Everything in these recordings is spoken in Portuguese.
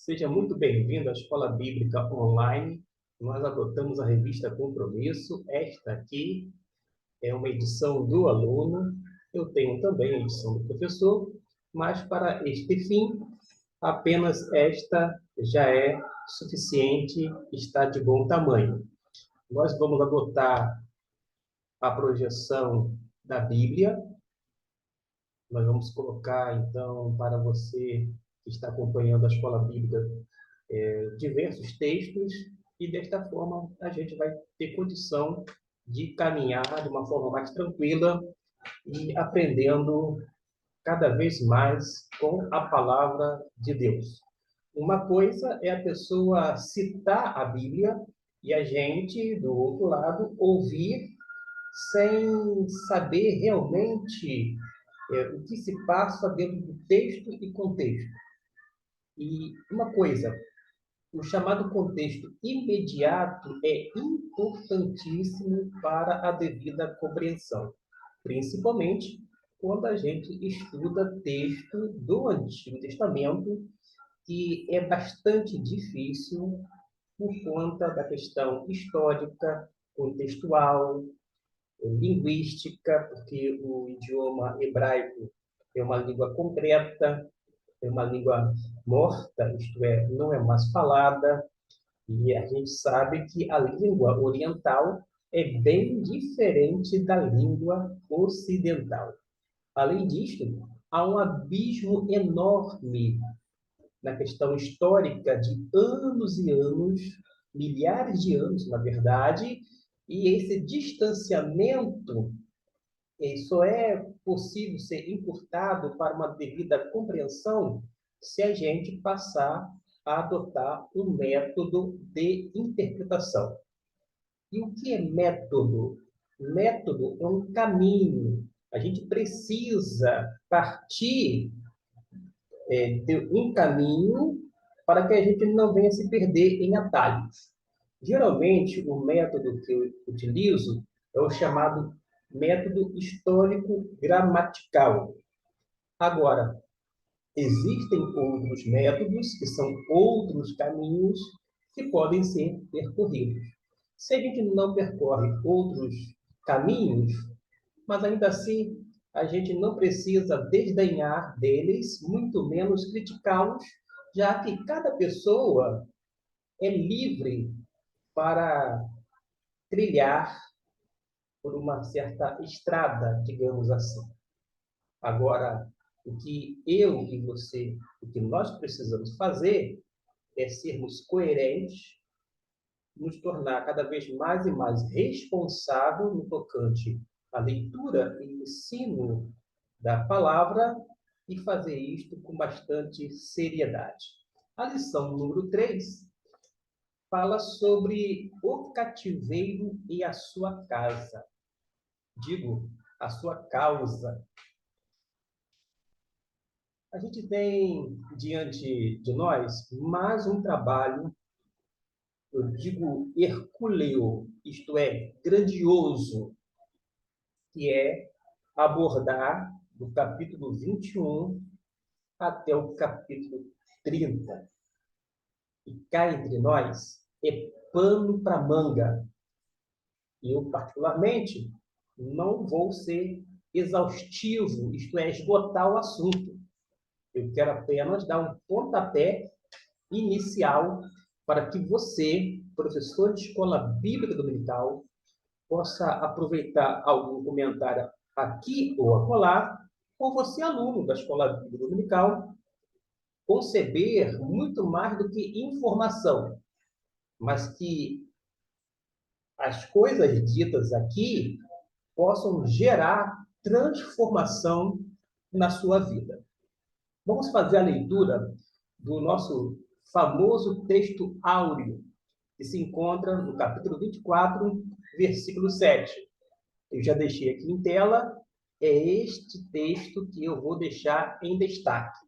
Seja muito bem-vindo à Escola Bíblica Online. Nós adotamos a revista Compromisso. Esta aqui é uma edição do aluno. Eu tenho também a edição do professor, mas para este fim, apenas esta já é suficiente, está de bom tamanho. Nós vamos adotar a projeção da Bíblia. Nós vamos colocar, então, para você que está acompanhando a Escola Bíblica, diversos textos, e desta forma a gente vai ter condição de caminhar de uma forma mais tranquila e aprendendo cada vez mais com a palavra de Deus. Uma coisa é a pessoa citar a Bíblia e a gente, do outro lado, ouvir sem saber realmente o que se passa dentro do texto e contexto. E uma coisa, o chamado contexto imediato é importantíssimo para a devida compreensão, principalmente quando a gente estuda texto do Antigo Testamento, que é bastante difícil por conta da questão histórica, contextual, linguística, porque o idioma hebraico é uma língua concreta, é uma língua morta, isto é, não é mais falada, e a gente sabe que a língua oriental é bem diferente da língua ocidental. Além disso, há um abismo enorme na questão histórica de anos e anos, milhares de anos, na verdade, e esse distanciamento só é possível ser encurtado para uma devida compreensão se a gente passar a adotar um método de interpretação. E o que é método? Método é um caminho. A gente precisa partir de um caminho para que a gente não venha se perder em atalhos. Geralmente, o método que eu utilizo é o chamado método histórico-gramatical. Agora, existem outros métodos, que são outros caminhos que podem ser percorridos. Se a gente não percorre outros caminhos, mas ainda assim a gente não precisa desdenhar deles, muito menos criticá-los, já que cada pessoa é livre para trilhar por uma certa estrada, digamos assim. Agora, o que eu e você, o que nós precisamos fazer é sermos coerentes, nos tornar cada vez mais e mais responsável no tocante à leitura e ensino da palavra e fazer isto com bastante seriedade. A lição número 3 fala sobre o cativeiro e a sua casa. Digo, a sua causa. A gente tem diante de nós mais um trabalho, eu digo hercúleo, isto é, grandioso, que é abordar do capítulo 21 até o capítulo 30. E cá entre nós é pano para manga. Eu, particularmente, não vou ser exaustivo, isto é, esgotar o assunto. Eu quero apenas dar um pontapé inicial para que você, professor de escola bíblica dominical, possa aproveitar algum comentário aqui ou acolá, ou você, aluno da escola bíblica dominical, conceber muito mais do que informação, mas que as coisas ditas aqui possam gerar transformação na sua vida. Vamos fazer a leitura do nosso famoso texto áureo, que se encontra no capítulo 24, versículo 7. Eu já deixei aqui em tela, é este texto que eu vou deixar em destaque.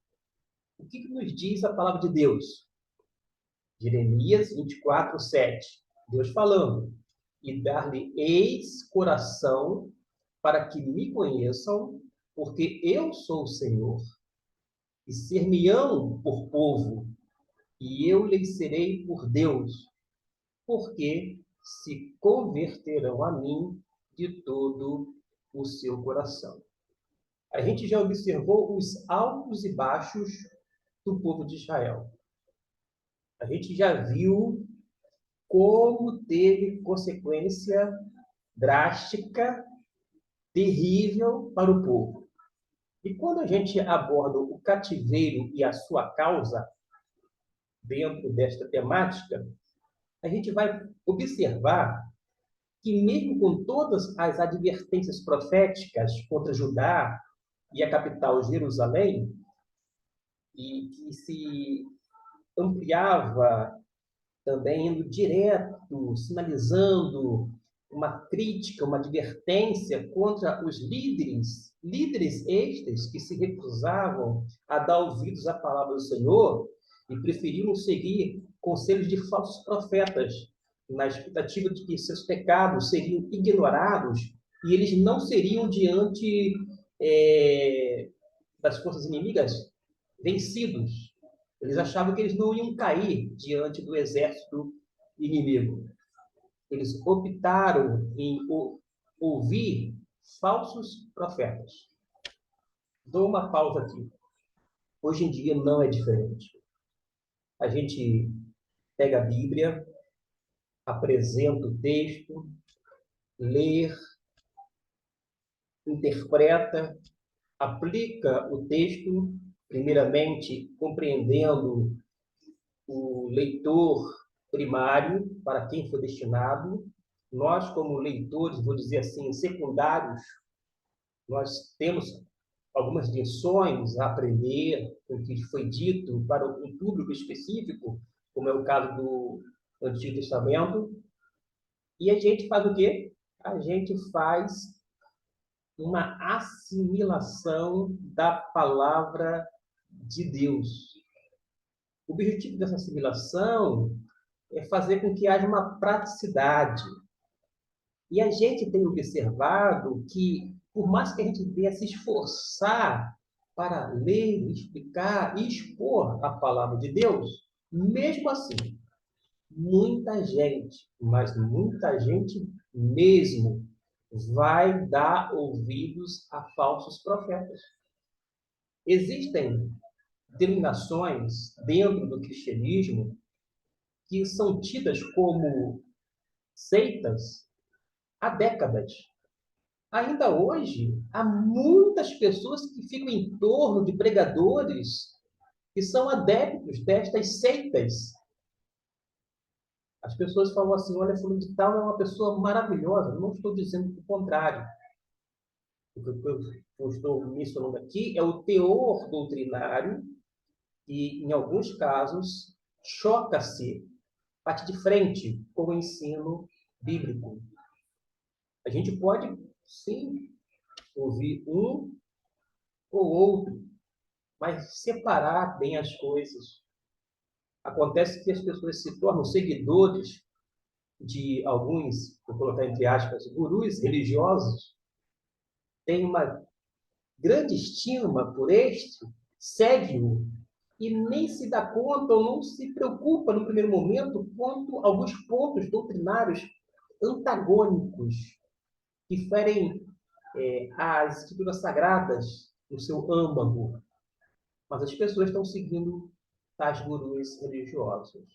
O que nos diz a palavra de Deus? Jeremias 24, 7. Deus falando, e dar-lhe-eis coração para que me conheçam, porque eu sou o Senhor, e ser-me-ão por povo, e eu lhes serei por Deus, porque se converterão a mim de todo o seu coração. A gente já observou os altos e baixos do povo de Israel. A gente já viu como teve consequência drástica, terrível para o povo. E quando a gente aborda o cativeiro e a sua causa dentro desta temática, a gente vai observar que mesmo com todas as advertências proféticas contra Judá e a capital Jerusalém, e que se ampliava também indo direto, sinalizando uma crítica, uma advertência contra os líderes estes que se recusavam a dar ouvidos à palavra do Senhor e preferiam seguir conselhos de falsos profetas, na expectativa de que seus pecados seriam ignorados e eles não seriam diante das forças inimigas vencidos. Eles achavam que eles não iam cair diante do exército inimigo. Eles optaram em ouvir falsos profetas. Dou uma pausa aqui. Hoje em dia não é diferente. A gente pega a Bíblia, apresenta o texto, lê, interpreta, aplica o texto, primeiramente compreendendo o leitor primário, para quem foi destinado. Nós, como leitores, vou dizer assim, secundários, nós temos algumas lições a aprender com o que foi dito para um público específico, como é o caso do Antigo Testamento. E a gente faz o quê? A gente faz uma assimilação da palavra de Deus. O objetivo dessa assimilação é fazer com que haja uma praticidade. E a gente tem observado que, por mais que a gente venha se esforçar para ler, explicar e expor a palavra de Deus, mesmo assim, muita gente, mas muita gente mesmo, vai dar ouvidos a falsos profetas. Existem denominações dentro do cristianismo que são tidas como seitas há décadas. Ainda hoje, há muitas pessoas que ficam em torno de pregadores que são adeptos destas seitas. As pessoas falam assim: olha, fulano de tal é uma pessoa maravilhosa. Não estou dizendo o contrário. O que eu estou mencionando aqui é o teor doutrinário e, em alguns casos, choca-se, bate de frente com o ensino bíblico. A gente pode, sim, ouvir um ou outro, mas separar bem as coisas. Acontece que as pessoas se tornam seguidores de alguns, vou colocar entre aspas, gurus religiosos, têm uma grande estima por este, segue-o e nem se dá conta ou não se preocupa no primeiro momento quanto a alguns pontos doutrinários antagônicos que ferem as escrituras sagradas no seu âmago. Mas as pessoas estão seguindo tais gurus religiosos.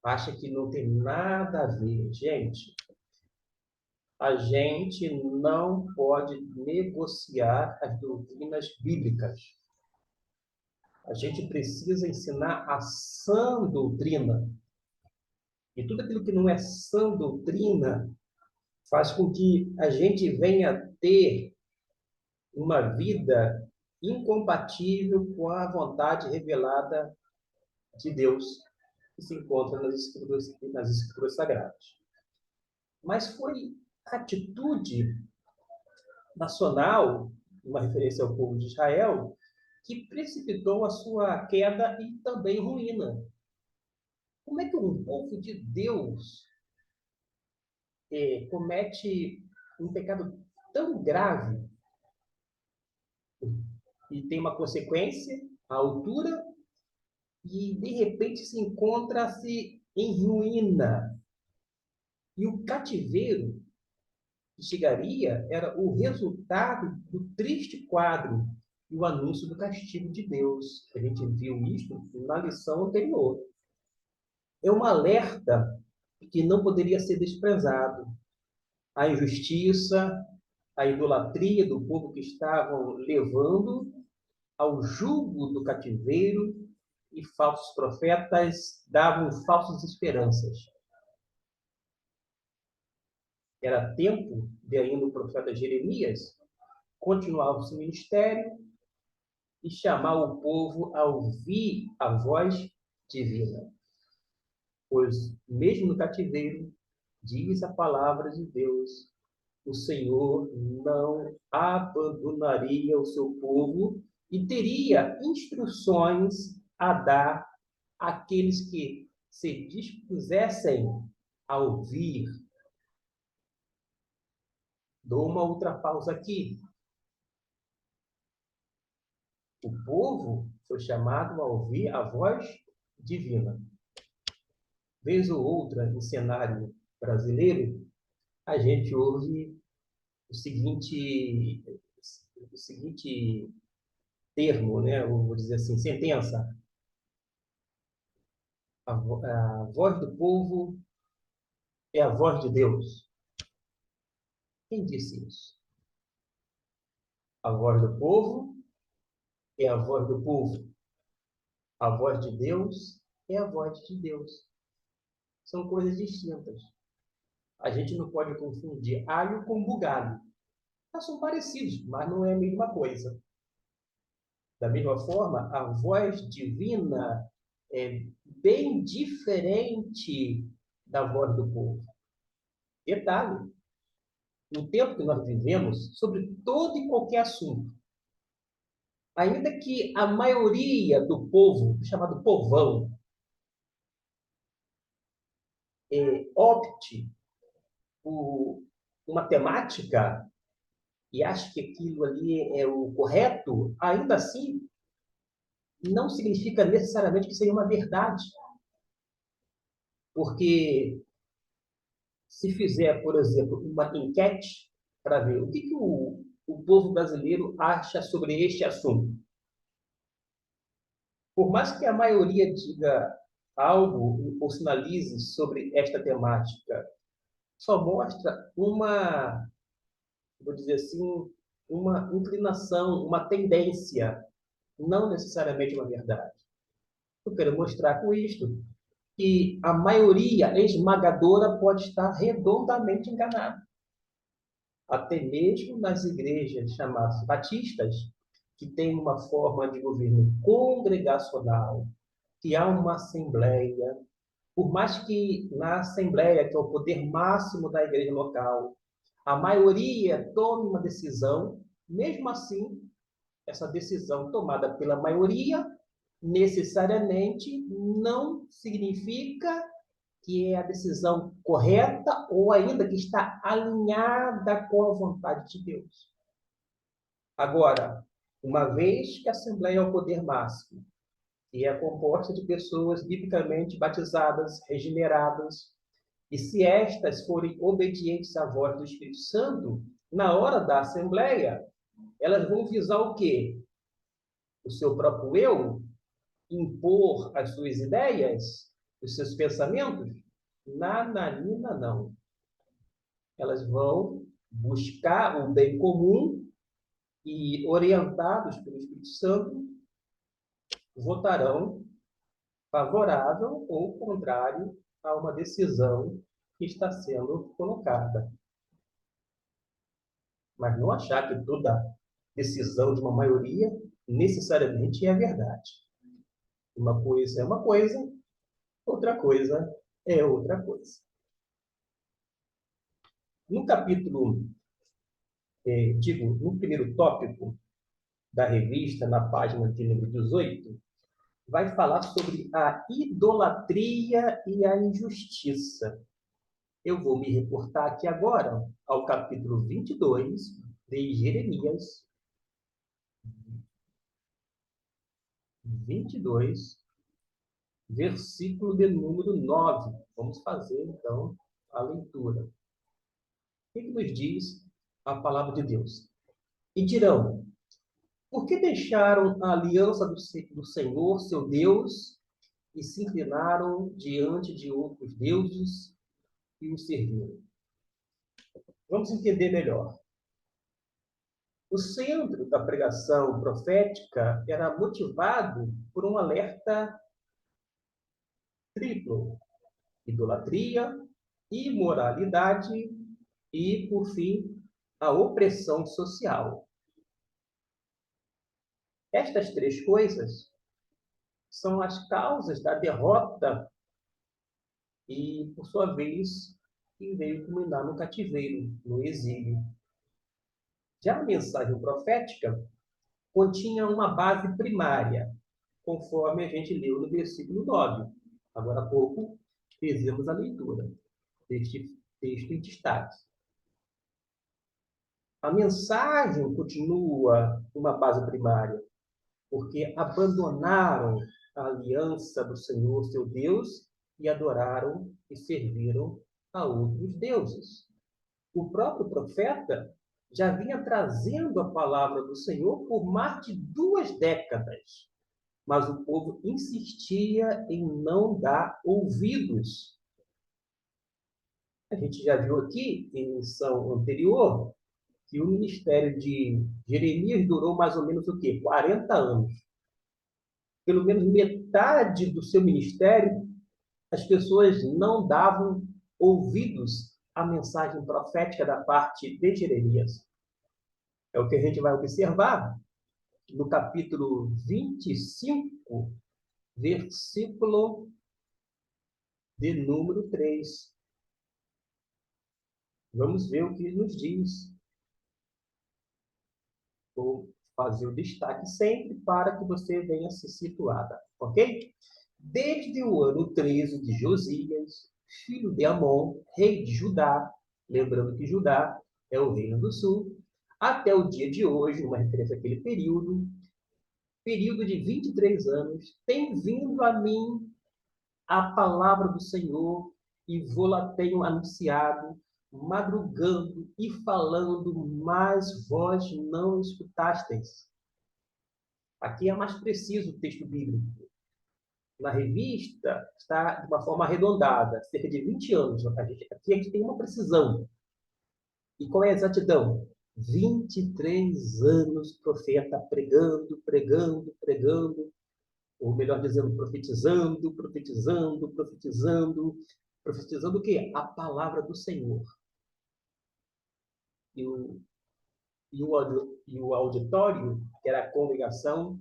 Acha que não tem nada a ver. Gente, a gente não pode negociar as doutrinas bíblicas. A gente precisa ensinar a sã doutrina. E tudo aquilo que não é sã doutrina faz com que a gente venha ter uma vida incompatível com a vontade revelada de Deus que se encontra nas escrituras sagradas. Mas foi a atitude nacional, uma referência ao povo de Israel, que precipitou a sua queda e também ruína. Como é que um povo de Deus comete um pecado tão grave e tem uma consequência à altura e de repente se encontra-se em ruína. E o cativeiro que chegaria era o resultado do triste quadro e o anúncio do castigo de Deus. A gente viu isso na lição anterior. É um alerta que não poderia ser desprezado. A injustiça, a idolatria do povo que estavam levando ao jugo do cativeiro, e falsos profetas davam falsas esperanças. Era tempo de ainda o profeta Jeremias continuar o seu ministério e chamar o povo a ouvir a voz divina. Pois, mesmo no cativeiro, diz a palavra de Deus, o Senhor não abandonaria o seu povo e teria instruções a dar àqueles que se dispusessem a ouvir. Dou uma outra pausa aqui. O povo foi chamado a ouvir a voz divina. Vez ou outra, em cenário brasileiro, a gente ouve o seguinte termo, né? Vou dizer assim, sentença. A voz do povo é a voz de Deus. Quem disse isso? A voz do povo é a voz do povo. A voz de Deus é a voz de Deus. São coisas distintas. A gente não pode confundir alho com bugalho. Elas são parecidos, mas não é a mesma coisa. Da mesma forma, a voz divina é bem diferente da voz do povo. Detalhe, no tempo que nós vivemos, sobre todo e qualquer assunto, ainda que a maioria do povo, chamado povão, opte por uma temática e ache que aquilo ali é o correto, ainda assim, não significa necessariamente que seja uma verdade. Porque se fizer, por exemplo, uma enquete para ver o que o povo brasileiro acha sobre este assunto, por mais que a maioria diga algo ou sinalize sobre esta temática, só mostra uma, vou dizer assim, uma inclinação, uma tendência, não necessariamente uma verdade. Eu quero mostrar com isto que a maioria esmagadora pode estar redondamente enganada. Até mesmo nas igrejas chamadas batistas, que têm uma forma de governo congregacional, que há uma assembleia, por mais que na assembleia, que é o poder máximo da igreja local, a maioria tome uma decisão, mesmo assim, essa decisão tomada pela maioria necessariamente não significa que é a decisão correta ou ainda que está alinhada com a vontade de Deus. Agora, uma vez que a Assembleia é o poder máximo e é composta de pessoas biblicamente batizadas, regeneradas, e se estas forem obedientes à voz do Espírito Santo, na hora da Assembleia, elas vão visar o quê? O seu próprio eu? Impor as suas ideias? Os seus pensamentos? Nananina, não. Elas vão buscar o bem comum e, orientados pelo Espírito Santo, votarão favorável ou contrário a uma decisão que está sendo colocada. Mas não achar que toda decisão de uma maioria necessariamente é verdade. Uma coisa é uma coisa, outra coisa é outra coisa. No capítulo, no primeiro tópico da revista, na página de número 18, vai falar sobre a idolatria e a injustiça. Eu vou me reportar aqui agora ao capítulo 22 de Jeremias, 22, versículo de número 9. Vamos fazer, então, a leitura. O que nos diz a palavra de Deus? E dirão: por que deixaram a aliança do Senhor, seu Deus, e se inclinaram diante de outros deuses e os serviram? Vamos entender melhor. O centro da pregação profética era motivado por um alerta triplo: idolatria, imoralidade e, por fim, a opressão social. Estas três coisas são as causas da derrota e, por sua vez, que veio culminar no cativeiro, no exílio. Já a mensagem profética continha uma base primária, conforme a gente leu no versículo 9. Agora há pouco, fizemos a leitura deste texto em destaque. A mensagem continua uma base primária, porque abandonaram a aliança do Senhor, seu Deus, e adoraram e serviram a outros deuses. O próprio profeta já vinha trazendo a palavra do Senhor por mais de 2 décadas, mas o povo insistia em não dar ouvidos. A gente já viu aqui, em lição anterior, que o ministério de Jeremias durou mais ou menos o quê? 40 anos. Pelo menos metade do seu ministério, as pessoas não davam ouvidos à mensagem profética da parte de Jeremias. É o que a gente vai observar no capítulo 25, versículo de número 3. Vamos ver o que nos diz. Vou fazer o destaque sempre para que você venha se situada, ok? Desde o ano 13 de Josias, filho de Amon, rei de Judá, lembrando que Judá é o reino do sul, até o dia de hoje, uma referência àquele período de 23 anos, tem vindo a mim a palavra do Senhor e vou-la tenho anunciado, madrugando e falando, mas vós não escutasteis. Aqui é mais preciso o texto bíblico. Na revista está de uma forma arredondada, cerca de 20 anos. Aqui a gente tem uma precisão. E qual é a exatidão? 23 anos profeta pregando, pregando, pregando, ou melhor dizendo, profetizando, profetizando, profetizando. Profetizando o quê? A palavra do Senhor. E o auditório, que era a congregação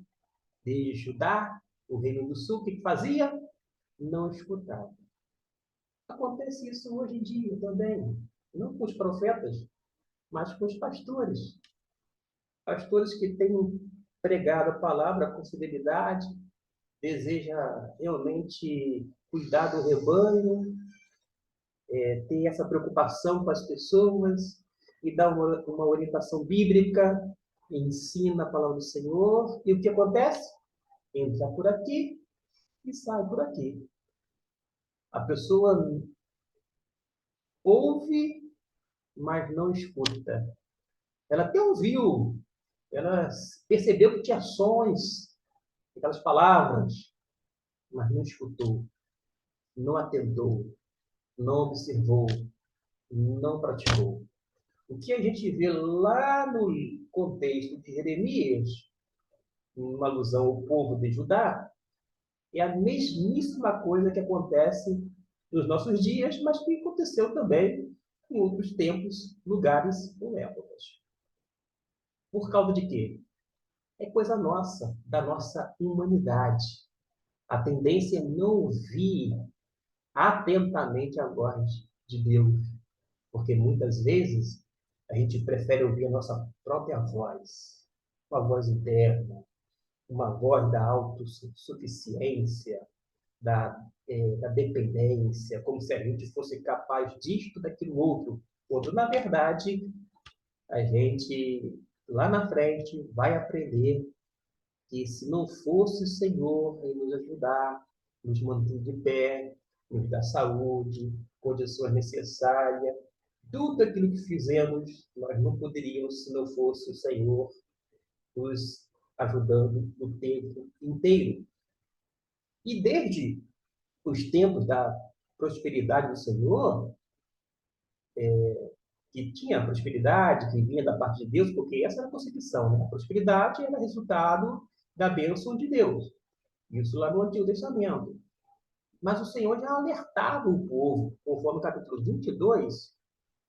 de Judá, o reino do sul, o que fazia? Não escutava. Acontece isso hoje em dia também. Não com os profetas, mas com os pastores. Pastores que têm pregado a palavra com fidelidade, deseja realmente cuidar do rebanho, ter essa preocupação com as pessoas e dar uma orientação bíblica, ensina a palavra do Senhor. E o que acontece? Entra por aqui e sai por aqui. A pessoa ouve, mas não escuta. Ela até ouviu, ela percebeu que tinha sons, aquelas palavras, mas não escutou, não atentou, não observou, não praticou. O que a gente vê lá no contexto de Jeremias, uma alusão ao povo de Judá, é a mesmíssima coisa que acontece nos nossos dias, mas que aconteceu também em outros tempos, lugares ou épocas. Por causa de quê? É coisa nossa, da nossa humanidade. A tendência é não ouvir atentamente a voz de Deus, porque muitas vezes a gente prefere ouvir a nossa própria voz, uma voz interna, uma voz da autossuficiência, da dependência, como se a gente fosse capaz disto, daquilo outro, quando na verdade a gente lá na frente vai aprender que se não fosse o Senhor em nos ajudar, nos mantém de pé, nos dá saúde, condições necessárias. Tudo aquilo que fizemos, nós não poderíamos se não fosse o Senhor nos ajudando o tempo inteiro. E desde os tempos da prosperidade do Senhor, que tinha a prosperidade, que vinha da parte de Deus, porque essa era a concepção, né? A prosperidade era resultado da bênção de Deus. Isso lá no Antigo Testamento. Mas o Senhor já alertava o povo, conforme o capítulo 22,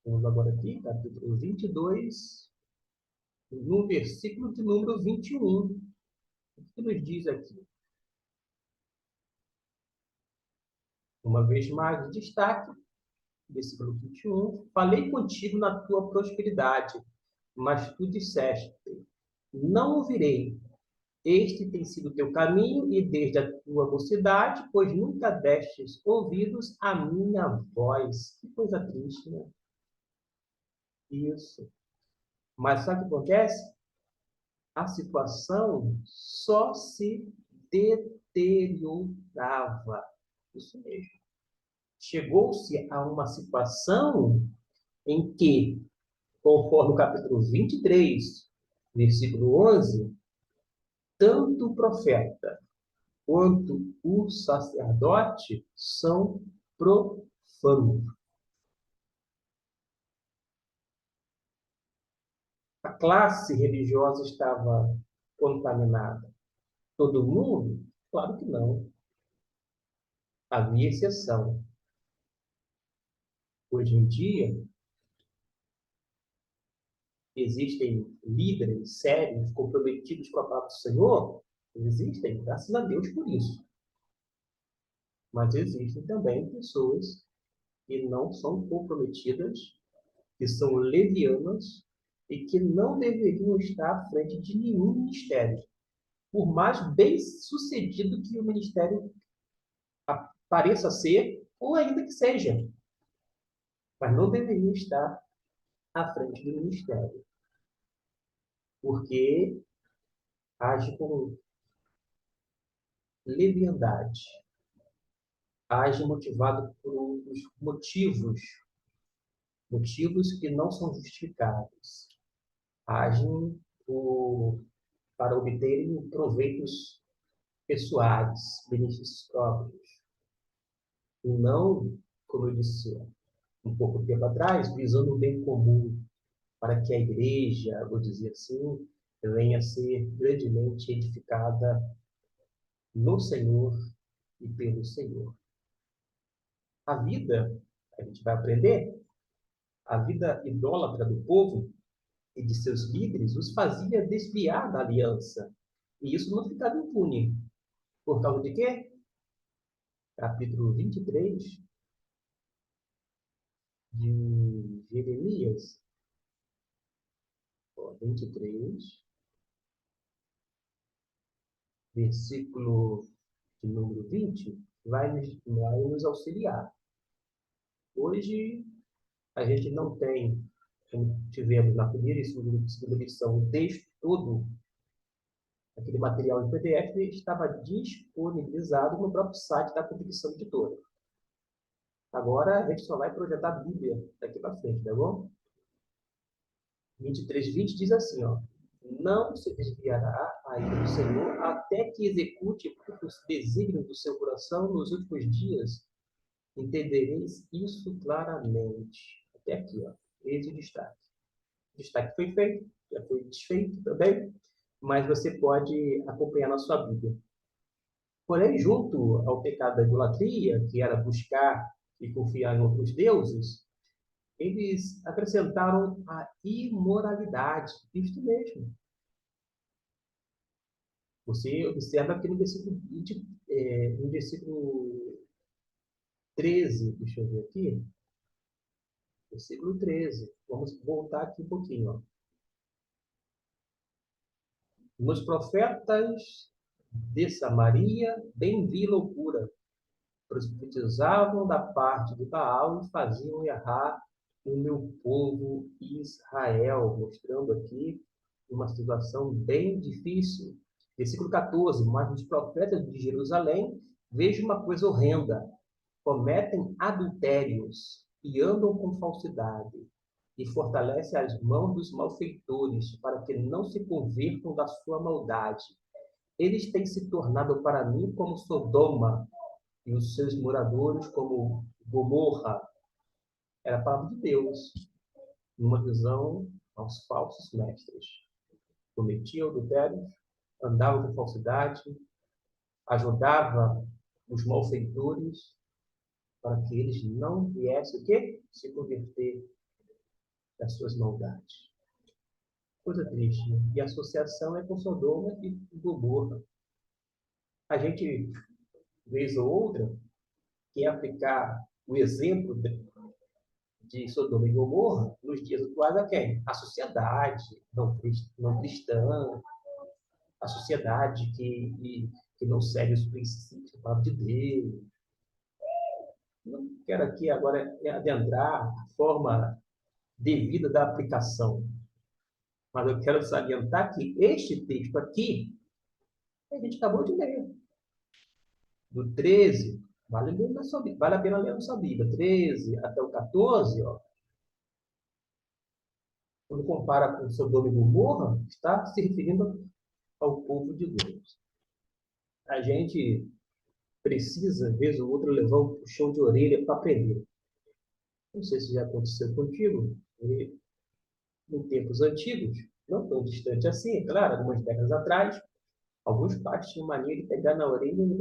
vamos agora aqui, capítulo 22, no versículo de número 21. O que nos diz aqui? Uma vez mais, destaque, versículo 21. Falei contigo na tua prosperidade, mas tu disseste, não ouvirei. Este tem sido o teu caminho, e desde a tua mocidade, pois nunca destes ouvidos à minha voz. Que coisa triste, né? Isso. Mas sabe o que acontece? A situação só se deteriorava. Isso mesmo. Chegou-se a uma situação em que, conforme o capítulo 23, versículo 11, tanto o profeta quanto o sacerdote são profanos. A classe religiosa estava contaminada. Todo mundo? Claro que não. Havia exceção. Hoje em dia, existem líderes sérios, comprometidos com a palavra do Senhor? Existem, graças a Deus por isso. Mas existem também pessoas que não são comprometidas, que são levianas e que não deveriam estar à frente de nenhum ministério, por mais bem sucedido que o ministério pareça ser, ou ainda que seja, mas não deveriam estar à frente do ministério, porque age com leviandade, age motivado por motivos que não são justificáveis, agem para obterem proveitos pessoais, benefícios próprios, e não, como eu disse um pouco tempo atrás, visando o bem comum, para que a igreja, vou dizer assim, venha a ser grandemente edificada no Senhor e pelo Senhor. A vida, a gente vai aprender, a vida idólatra do povo e de seus líderes os fazia desviar da aliança. E isso não ficava impune. Por causa de quê? Capítulo 23 de Jeremias. 23, versículo de número 20, vai nos auxiliar. Hoje, a gente não tem, como tivemos na primeira e segunda lição, o texto todo, aquele material em PDF, estava disponibilizado no próprio site da Convicção Editora. Agora, a gente só vai projetar a Bíblia daqui para frente, tá bom? 23:20 diz assim, ó: não se desviará a ira do Senhor até que execute os desígnios do seu coração nos últimos dias. Entendereis isso claramente. Até aqui, ó. Eis o destaque. O destaque foi feito, já foi desfeito também, mas você pode acompanhar na sua Bíblia. Porém, junto ao pecado da idolatria, que era buscar e confiar em outros deuses, eles acrescentaram a imoralidade. Isto mesmo. Você observa aqui no versículo, no versículo 13, deixa eu ver aqui, versículo 13. Vamos voltar aqui um pouquinho. Ó. Nos profetas de Samaria, bem vi loucura. Profetizavam da parte de Baal e faziam errar o meu povo Israel. Mostrando aqui uma situação bem difícil. Versículo 14. Mas os profetas de Jerusalém Veja uma coisa horrenda: cometem adultérios e andam com falsidade, e fortalece as mãos dos malfeitores para que não se convirtam da sua maldade. Eles têm se tornado para mim como Sodoma, e os seus moradores como Gomorra. Era a palavra de Deus, numa visão aos falsos mestres. Cometiam adultérios, andavam com falsidade, ajudava os malfeitores para que eles não viessem o quê? Se converter das suas maldades. Coisa triste, né? E a associação é com Sodoma e Gomorra. A gente, vez ou outra, quer aplicar o exemplo de Sodoma e Gomorra nos dias atuais a quem? A sociedade não cristã, a sociedade que não segue os princípios da palavra de Deus. Não quero aqui agora adentrar a forma devida da aplicação, mas eu quero salientar que este texto aqui, a gente acabou de ler, do 13, vale a pena ler na sua Bíblia, 13 até o 14, ó, quando compara com Sodoma e Gomorra, está se referindo ao povo de Deus. A gente precisa, vez ou outra, levar um puxão de orelha para aprender. Não sei se já aconteceu contigo, em tempos antigos, não tão distante assim, é claro, algumas décadas atrás, alguns pais tinham mania de pegar na orelha e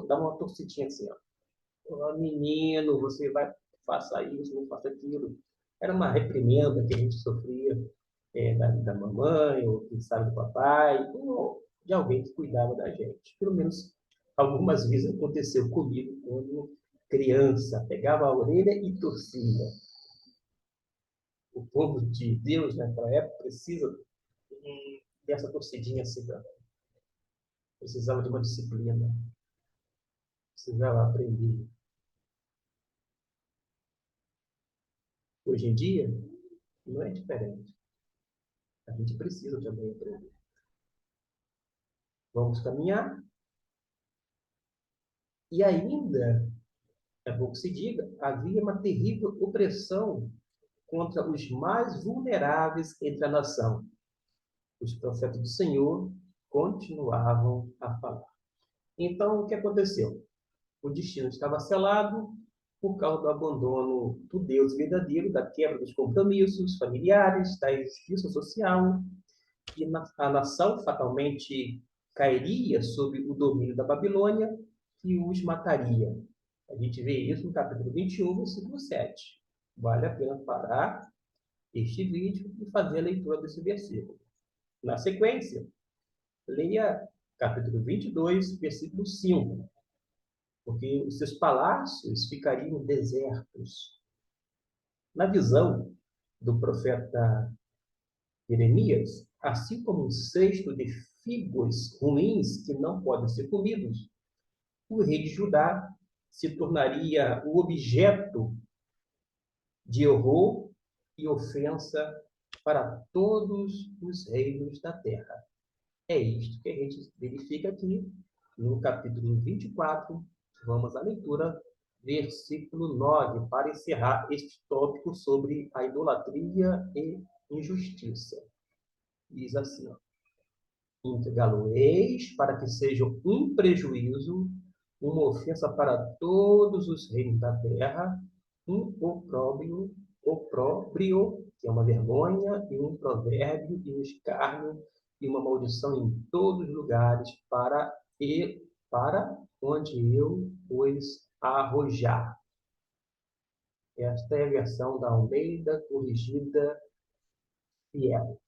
dar uma torcidinha assim, ó. Oh, menino, você vai, faça isso, não faça aquilo. Era uma reprimenda que a gente sofria da mamãe, ou quem sabe do papai, ou de alguém que cuidava da gente. Pelo menos algumas vezes aconteceu comigo quando criança, pegava a orelha e torcia. O povo de Deus, naquela época, precisa dessa torcidinha assim, precisava de uma disciplina, precisava aprender. Hoje em dia, não é diferente. A gente precisa também aprender. Vamos caminhar. E ainda, é bom que se diga, havia uma terrível opressão contra os mais vulneráveis entre a nação. Os profetas do Senhor continuavam a falar. Então, o que aconteceu? O destino estava selado por causa do abandono do Deus verdadeiro, da quebra dos compromissos familiares, da injustiça social, e a nação fatalmente cairia sob o domínio da Babilônia, que os mataria. A gente vê isso no capítulo 21, versículo 7. Vale a pena parar este vídeo e fazer a leitura desse versículo. Na sequência, leia capítulo 22, versículo 5, porque os seus palácios ficariam desertos. Na visão do profeta Jeremias, assim como um cesto de figos ruins que não podem ser comidos, o rei de Judá se tornaria o objeto de horror e ofensa para todos os reinos da terra. É isto que a gente verifica aqui no capítulo 24. Vamos à leitura, versículo 9, para encerrar este tópico sobre a idolatria e injustiça. Diz assim, ó: entregá-lo-eis para que seja um prejuízo, uma ofensa para todos os reinos da terra, um opróbrio, que é uma vergonha, e um provérbio, e um escárnio, e uma maldição em todos os lugares, para onde eu os arrojar. Esta é a versão da Almeida Corrigida Fiel.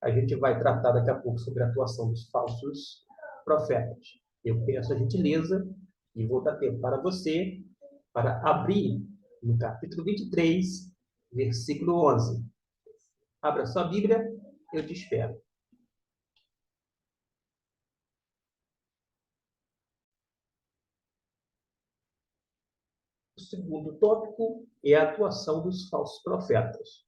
A gente vai tratar daqui a pouco sobre a atuação dos falsos profetas. Eu peço a gentileza e vou dar tempo para você para abrir no capítulo 23, versículo 11. Abra sua Bíblia, eu te espero. O segundo tópico é a atuação dos falsos profetas.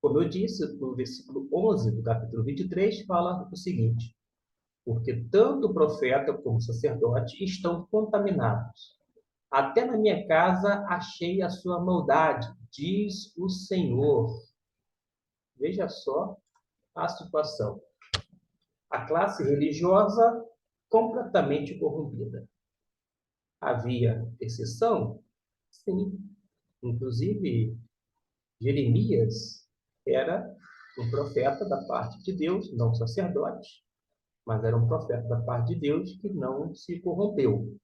Como eu disse, no versículo 11 do capítulo 23, fala o seguinte: porque tanto o profeta como o sacerdote estão contaminados. Até na minha casa achei a sua maldade, diz o Senhor. Veja só a situação. A classe religiosa completamente corrompida. Havia exceção? Sim. Inclusive, Jeremias era um profeta da parte de Deus, não sacerdote, mas era um profeta da parte de Deus que não se corrompeu.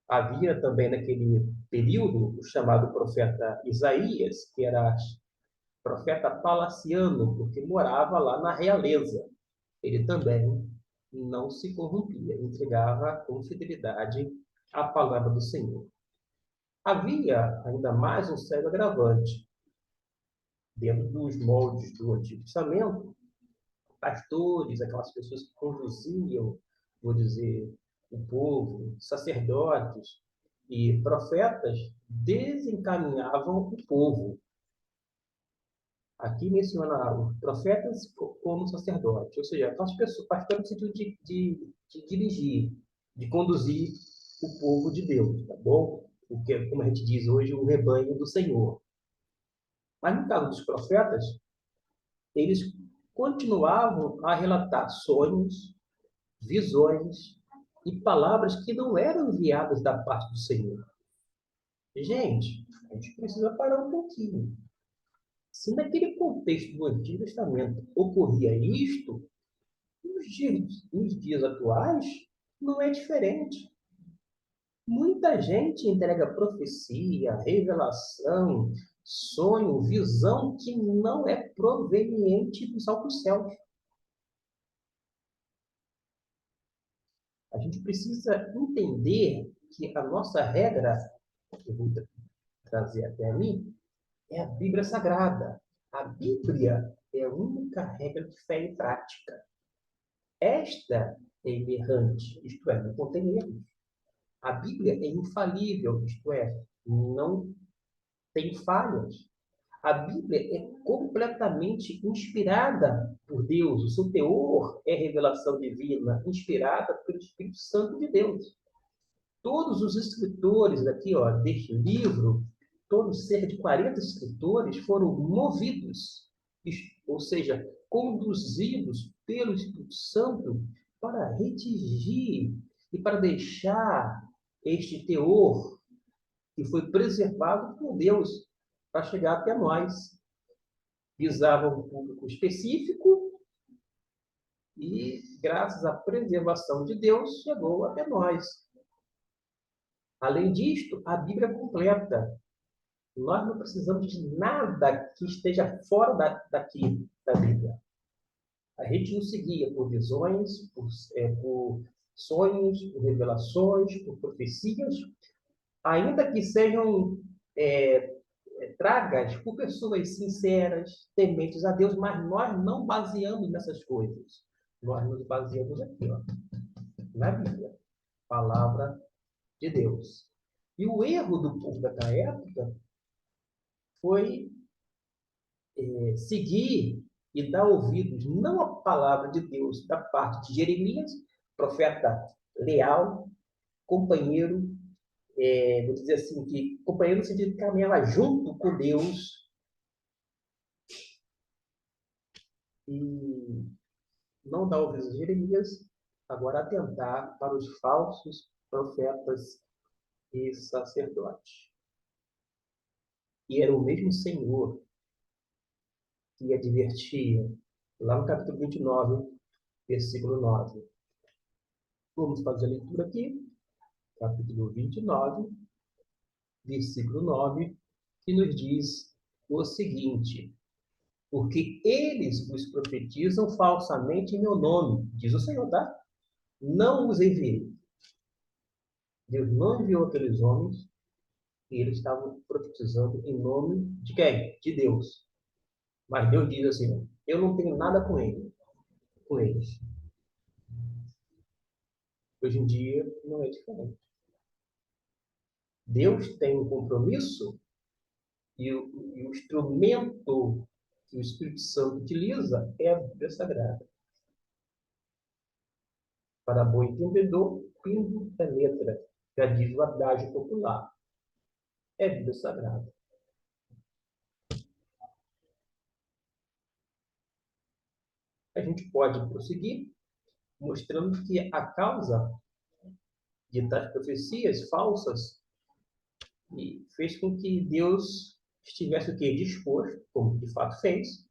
Havia também naquele período o chamado profeta Isaías, que era profeta palaciano, porque morava lá na realeza. Ele também não se corrompia, entregava com fidelidade a palavra do Senhor. Havia ainda mais um sério agravante. Dentro dos moldes do Antigo Testamento, pastores, aquelas pessoas que conduziam, vou dizer, o povo, sacerdotes e profetas, desencaminhavam o povo. Aqui menciona os profetas como sacerdotes, ou seja, aquelas pessoas, pastores no sentido de dirigir, de conduzir o povo de Deus, tá bom? O que, como a gente diz hoje, o rebanho do Senhor. Mas no caso dos profetas, eles continuavam a relatar sonhos, visões e palavras que não eram enviadas da parte do Senhor. Gente, a gente precisa parar um pouquinho. Se naquele contexto do Antigo Testamento ocorria isto, nos dias atuais não é diferente. Muita gente entrega profecia, revelação, sonho, visão que não é proveniente dos altos céus. A gente precisa entender que a nossa regra, que eu vou trazer até a mim, é a Bíblia Sagrada. A Bíblia é a única regra de fé e prática. Esta é inerrante, isto é, não contém erros. A Bíblia é infalível, isto é, não tem falhas. A Bíblia é completamente inspirada por Deus. O seu teor é revelação divina, inspirada pelo Espírito Santo de Deus. Todos os escritores aqui, ó, deste livro, todos cerca de 40 escritores, foram movidos, ou seja, conduzidos pelo Espírito Santo para redigir e para deixar este teor que foi preservado por Deus para chegar até nós. Visavam um público específico e, graças à preservação de Deus, chegou até nós. Além disto, a Bíblia é completa. Nós não precisamos de nada que esteja fora daqui da Bíblia. A gente não seguia por visões, por sonhos, por revelações, por profecias, ainda que sejam tragas por pessoas sinceras, tementes a Deus, mas nós não baseamos nessas coisas. Nós nos baseamos aqui, ó, na Bíblia, palavra de Deus. E o erro do povo daquela época foi seguir e dar ouvidos não à palavra de Deus da parte de Jeremias, profeta leal, companheiro, vou dizer assim, que companheiro no sentido de caminhava junto com Deus e não dar ouvidos a Jeremias, agora atentar para os falsos profetas e sacerdotes. E era o mesmo Senhor que advertia lá no capítulo 29, versículo 9. Vamos fazer a leitura aqui, capítulo 29, versículo 9, que nos diz o seguinte: porque eles vos profetizam falsamente em meu nome, diz o Senhor, tá? Não os enviei. Deus não enviou aqueles homens e eles estavam profetizando em nome de quem? De Deus. Mas Deus diz assim: eu não tenho nada com eles. Hoje em dia não é diferente. Deus tem um compromisso e o instrumento que o Espírito Santo utiliza é a Bíblia Sagrada. Para bom entendedor, pingo é letra, já diz o adágio popular. É Bíblia Sagrada. A gente pode prosseguir mostrando que a causa de tais profecias falsas fez com que Deus estivesse o quê? Disposto, como de fato fez,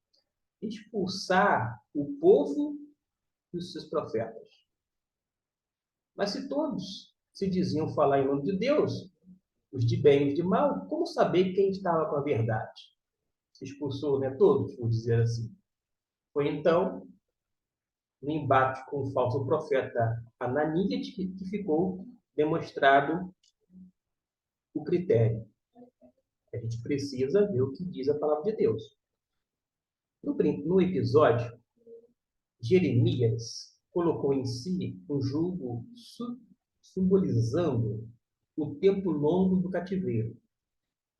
expulsar o povo dos seus profetas. Mas se todos se diziam falar em nome de Deus, os de bem e os de mal, como saber quem estava com a verdade? Se expulsou, né, todos, por dizer assim. Foi então, no embate com o falso profeta Ananias, que ficou demonstrado o critério. A gente precisa ver o que diz a palavra de Deus. No episódio, Jeremias colocou em si um jugo simbolizando o tempo longo do cativeiro.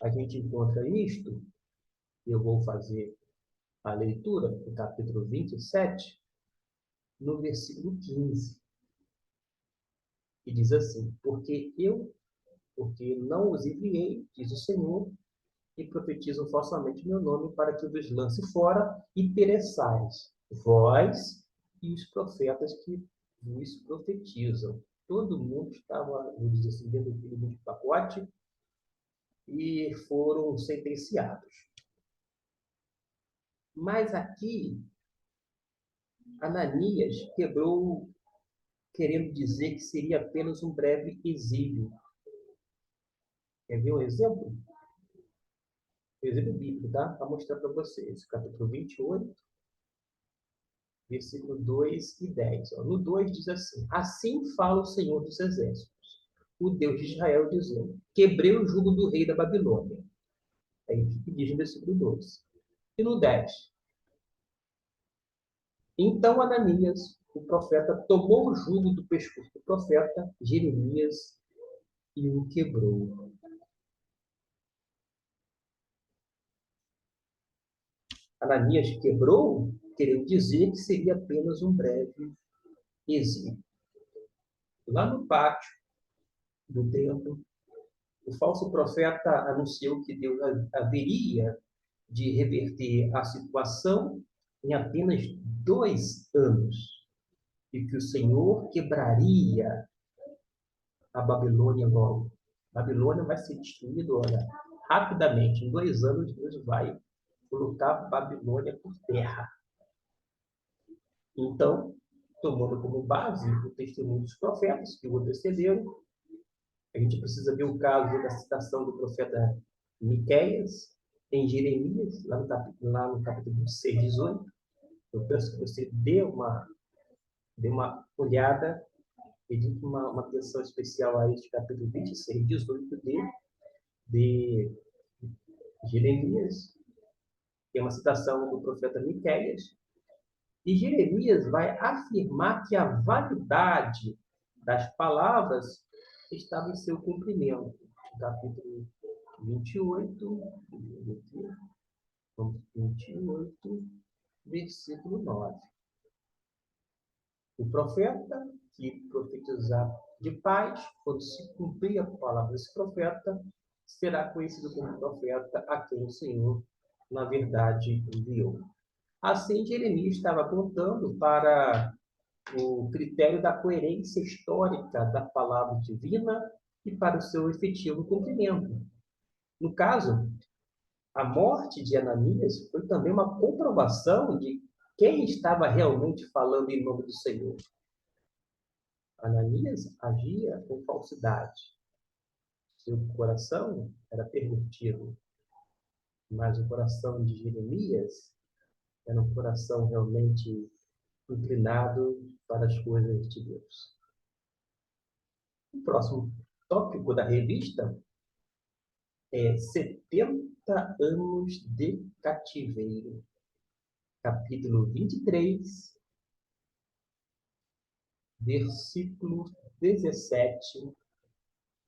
A gente encontra isto, eu vou fazer a leitura do capítulo 27, no versículo 15, que diz assim: porque não os enviei, diz o Senhor, e profetizam falsamente meu nome, para que vos lance fora e pereçais, vós e os profetas que vos profetizam. Todo mundo estava, vamos dizer assim, dentro do mesmo pacote e foram sentenciados. Mas aqui, Ananias quebrou, querendo dizer que seria apenas um breve exílio. Quer ver um exemplo? Exemplo bíblico, tá? Para mostrar para vocês. Capítulo 28, versículo 2 e 10. Ó. No 2 diz assim: Assim fala o Senhor dos Exércitos, o Deus de Israel, dizendo: Quebrei o jugo do rei da Babilônia. É isso que diz no versículo 2. E no 10: Então Ananias, o profeta, tomou o jugo do pescoço do profeta Jeremias e o quebrou. Ananias quebrou, querendo dizer que seria apenas um breve exílio. Lá no pátio do templo, o falso profeta anunciou que Deus haveria de reverter a situação em apenas 2 anos e que o Senhor quebraria a Babilônia logo. A Babilônia vai ser destruída, olha, rapidamente. Em 2 anos, Deus vai colocar a Babilônia por terra. Então, tomando como base o testemunho dos profetas que o antecederam, a gente precisa ver o caso da citação do profeta Miqueias em Jeremias, lá no capítulo 6, 18. Eu peço que você dê uma olhada, dedique uma atenção especial a este capítulo 26, 18 de Jeremias, que é uma citação do profeta Miqueias. E Jeremias vai afirmar que a validade das palavras estava em seu cumprimento. Capítulo 28, 28, versículo 9. O profeta que profetizar de paz, quando se cumprir a palavra desse profeta, será conhecido como profeta a quem o Senhor, na verdade, enviou. Assim, Jeremias estava apontando para o critério da coerência histórica da palavra divina e para o seu efetivo cumprimento. No caso, a morte de Ananias foi também uma comprovação de quem estava realmente falando em nome do Senhor. Ananias agia com falsidade. Seu coração era pervertido, mas o coração de Jeremias era um coração realmente inclinado para as coisas de Deus. O próximo tópico da revista é 70 anos de cativeiro. Capítulo 23, versículo 17,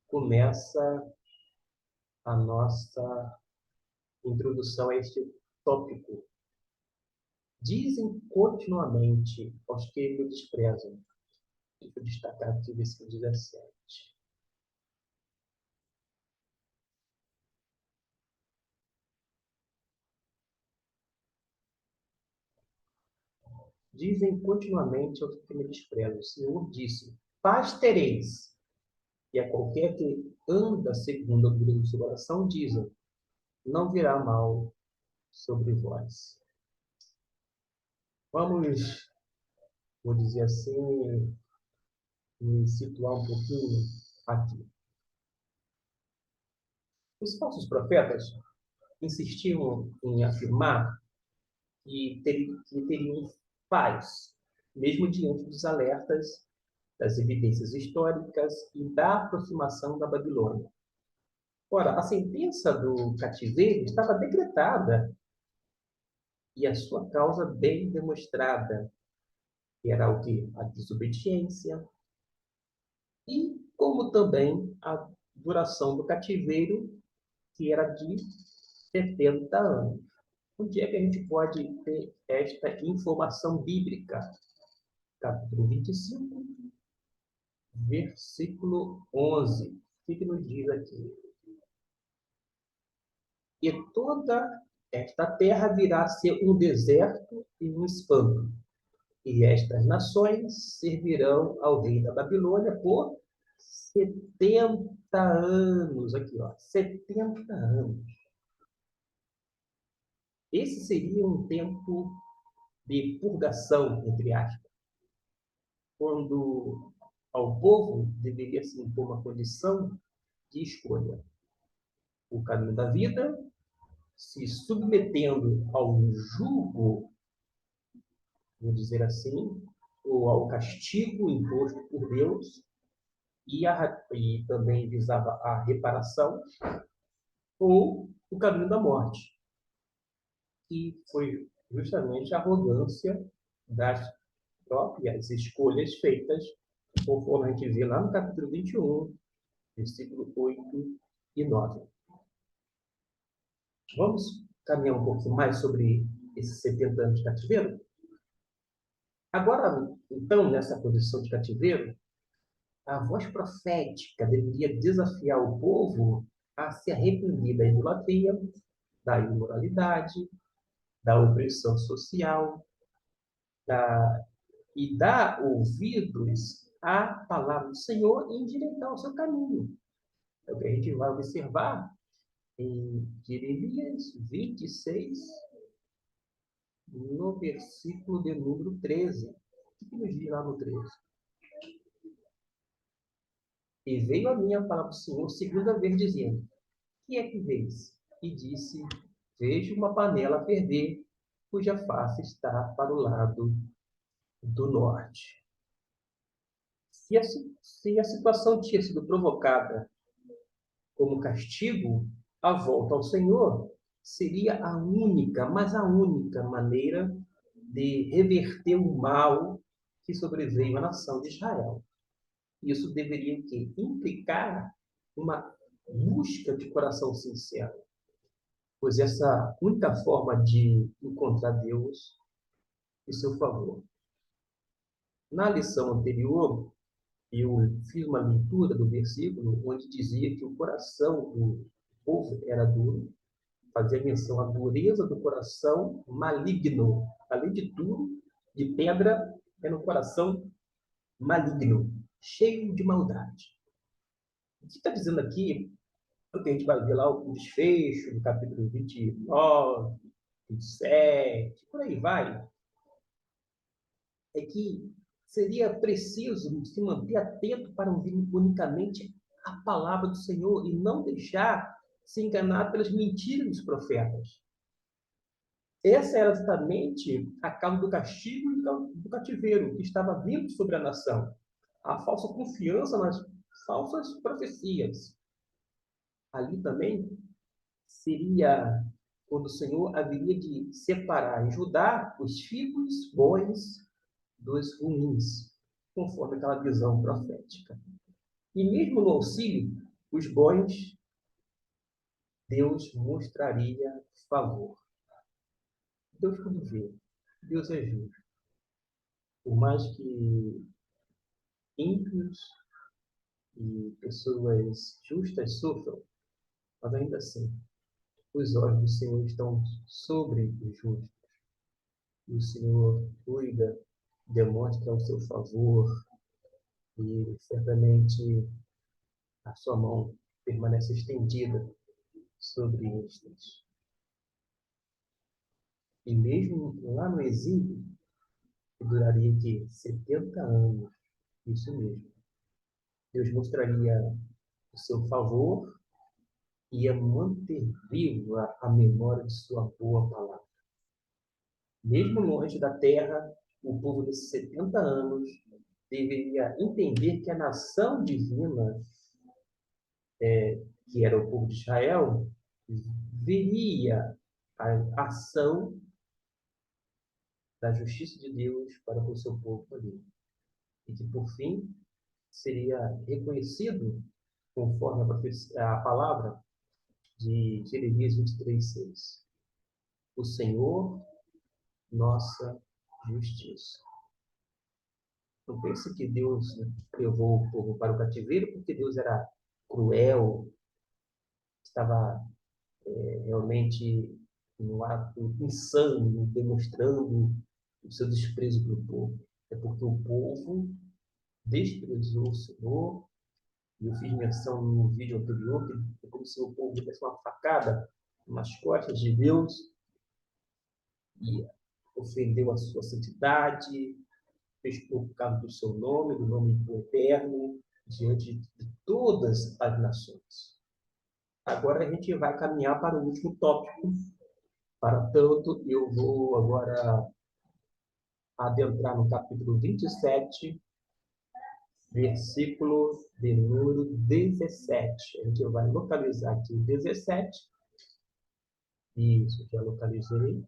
começa a nossa introdução a este tópico. Dizem continuamente aos que me desprezam: Deixa eu destacar aqui o versículo 17. Dizem continuamente aos que me desprezam. O Senhor disse: paz tereis. E a qualquer que anda segundo a vida do seu coração, dizem: não virá mal sobre vós. Vamos, vou dizer assim, me situar um pouquinho aqui. Os falsos profetas insistiam em afirmar que teriam paz, mesmo diante dos alertas, das evidências históricas e da aproximação da Babilônia. Ora, a sentença do cativeiro estava decretada e a sua causa bem demonstrada, que era o quê? A desobediência e como também a duração do cativeiro, que era de 70 anos. Onde é que a gente pode ter esta informação bíblica? Capítulo 25, versículo 11. O que nos diz aqui? E toda esta terra virá a ser um deserto e um espanto. E estas nações servirão ao rei da Babilônia por 70 anos. Aqui, ó, 70 anos. Esse seria um tempo de purgação, entre aspas, quando ao povo deveria se impor uma condição de escolha: o caminho da vida, se submetendo ao jugo, vou dizer assim, ou ao castigo imposto por Deus, e também visava a reparação, ou o caminho da morte, que foi justamente a arrogância das próprias escolhas feitas, conforme a gente vê lá no capítulo 21, versículo 8 e 9. Vamos caminhar um pouco mais sobre esses 70 anos de cativeiro? Agora, então, nessa condição de cativeiro, a voz profética deveria desafiar o povo a se arrepender da idolatria, da imoralidade, da opressão social, e dar ouvidos à palavra do Senhor e endireitar o seu caminho. É o que a gente vai observar em Jeremias 26, no versículo de número 13. O que nos diz lá no 13? E veio a minha palavra do Senhor segunda vez, dizendo: que é que vês? E disse: vejo uma panela a ferver, cuja face está para o lado do norte. Se a situação tinha sido provocada como castigo, a volta ao Senhor seria a única, mas a única maneira de reverter o mal que sobreveio à nação de Israel. Isso deveria implicar uma busca de coração sincero, pois essa única forma de encontrar Deus em seu favor. Na lição anterior, eu fiz uma leitura do versículo onde dizia que o coração do povo era duro, fazia menção à dureza do coração maligno. Além de duro, de pedra, era um coração maligno, cheio de maldade. O que está dizendo aqui, porque a gente vai ver lá o desfecho do capítulo 29, 27, por aí vai, é que seria preciso se manter atento para ouvir unicamente a palavra do Senhor e não deixar se enganar pelas mentiras dos profetas. Essa era exatamente a causa do castigo e do cativeiro que estava vindo sobre a nação. A falsa confiança nas falsas profecias. Ali também seria quando o Senhor haveria de separar em Judá os filhos bons dos ruins, conforme aquela visão profética. E mesmo no auxílio, os bons, Deus mostraria favor. Deus tudo vê. Deus é justo. Por mais que ímpios e pessoas justas sofram, mas ainda assim, os olhos do Senhor estão sobre os justos. E o Senhor cuida, demonstra o seu favor e certamente a sua mão permanece estendida sobre estes. E mesmo lá no exílio, que duraria de 70 anos, isso mesmo, Deus mostraria o seu favor e ia manter viva a memória de sua boa palavra. Mesmo longe da terra, o povo desses 70 anos deveria entender que a nação divina, que era o povo de Israel, veria a ação da justiça de Deus para com o seu povo ali. E que, por fim, seria reconhecido, conforme a palavra de Jeremias 23:6. O Senhor, nossa justiça. Não pense que Deus levou o povo para o cativeiro porque Deus era cruel, estava realmente num ato insano, demonstrando o seu desprezo pelo povo. É porque o povo desprezou o Senhor, e eu fiz menção no vídeo anterior, que é como se o povo desse uma facada nas costas de Deus e ofendeu a sua santidade, fez por causa do seu nome, do nome do Eterno, diante de todas as nações. Agora a gente vai caminhar para o último tópico. Para tanto, eu vou agora adentrar no capítulo 27, versículo de número 17. A gente vai localizar aqui o 17. Isso, já localizei.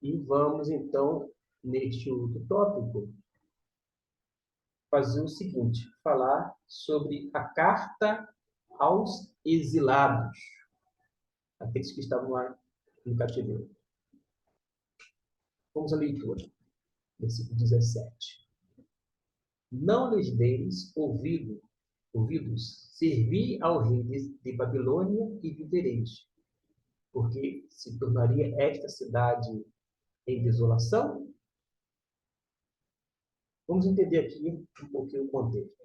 E vamos, então, neste outro tópico, fazer o seguinte, falar sobre a carta aos exilados, aqueles que estavam lá no cativeiro. Vamos à leitura, versículo 17. Não lhes deis ouvidos, servi ao rei de Babilônia e vivereis, porque se tornaria esta cidade em desolação. Vamos entender aqui um pouquinho o contexto.